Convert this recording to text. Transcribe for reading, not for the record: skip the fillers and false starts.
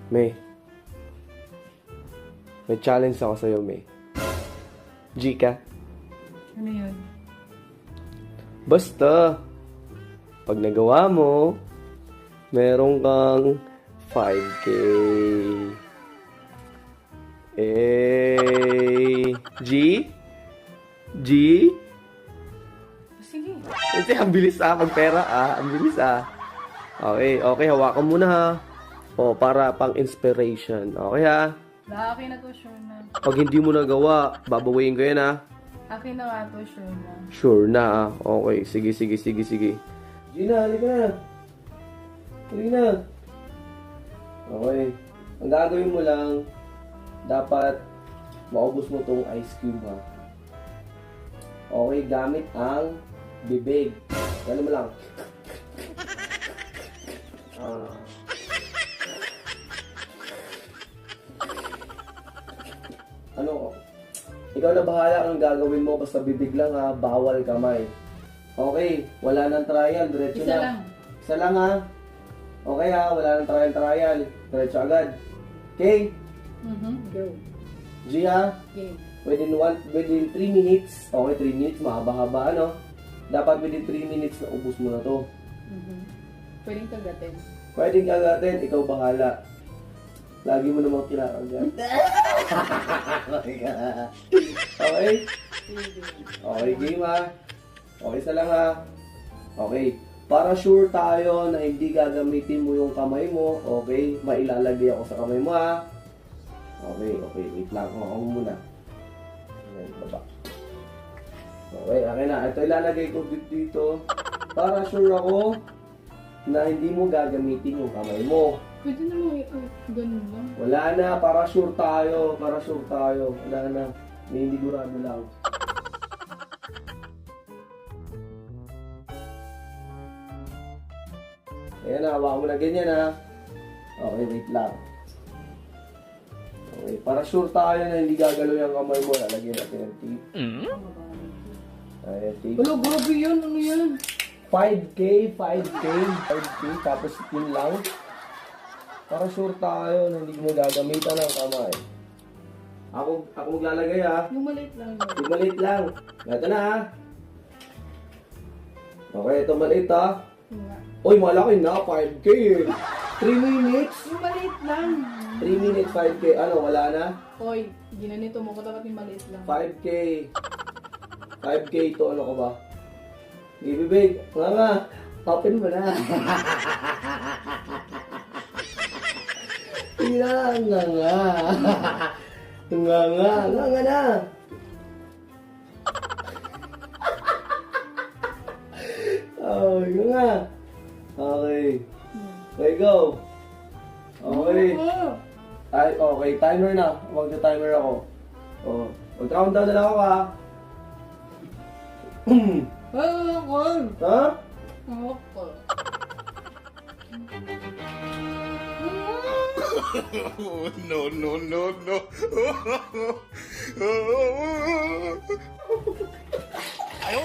May. May challenge ako sa'yo, May. G ka? Ano yun? Basta, pag nagawa mo, meron kang 5K. G? G? Sige. Kasi ang bilis pag pera ang bilis Okay, hawakan mo na ha. O, para pang inspiration. Okay ha? Akin na to, sure na. Pag hindi mo nagawa, babawain ko yan ha. Akin na nga to, sure na. Sure na Okay, sige. Gina, halika na. Halika na. Okay. Ang gagawin mo lang, dapat maubos mo tong ice cube ha. Okay, gamit ang bibig. Gano'n mo lang. Ano? Ikaw na bahala kung gagawin mo, basta bibig lang ha, bawal kamay. Okay, wala nang trial, diretso Isa na. lang. Isa lang ha. Okay ha, wala nang trial. Diretso agad. Okay? Go. G ha? Game. Within 3 minutes. Okay, 3 minutes, mahaba-haba ano? Dapat within 3 minutes na ubos mo na to. Pwedeng kagatin. Pwedeng kagatin, ikaw bahala. Lagi mo namang kinakagat. Okay? Okay, game ha? Okay, isa lang ha? Okay. Para sure tayo na hindi gagamitin mo yung kamay mo, okay? Mailalagay ako sa kamay mo ha? Okay. Wait lang. Ako muna. Ayan, baba. Okay, akin na. Ito ilalagay ko dito. Para sure ako na hindi mo gagamitin yung kamay mo. Pwede naman ganun lang. Wala na, para sure tayo. Wala na. May hindi gurado lang. Ayan na, hawakan mo na ganyan ha. Okay, wait lang. Okay, para sure tayo na hindi gagalaw yung kamay mo, lalagyan natin ng tape. Ayan, tape. Wala, grabe yun. Ano yan? 5K, tapos yun lang. Para sure tayo na hindi mo gagamitan ng kamay. Ako maglalagay ha. Yung maliit lang yun. Yung maliit lang. Ito na ha. Okay, ito maliit ha. Yung nga. Uy, malaki na. 5K eh. 3 minutes. Yung maliit lang. 3 minutes, 5K. Ano, wala na? Hoy, ginanito mo ko dapat yung maliit lang. 5K. 5K ito. Ano ko ba? Bibig. Nga. Open mo na. Nga. Nga na. Oh, nga. Okay. Okay, go. Okay. Ay, okay. Timer na. Mag-timer ako. Oh. Mag-countdown na lang ako ha. Ha? No. Ayaw,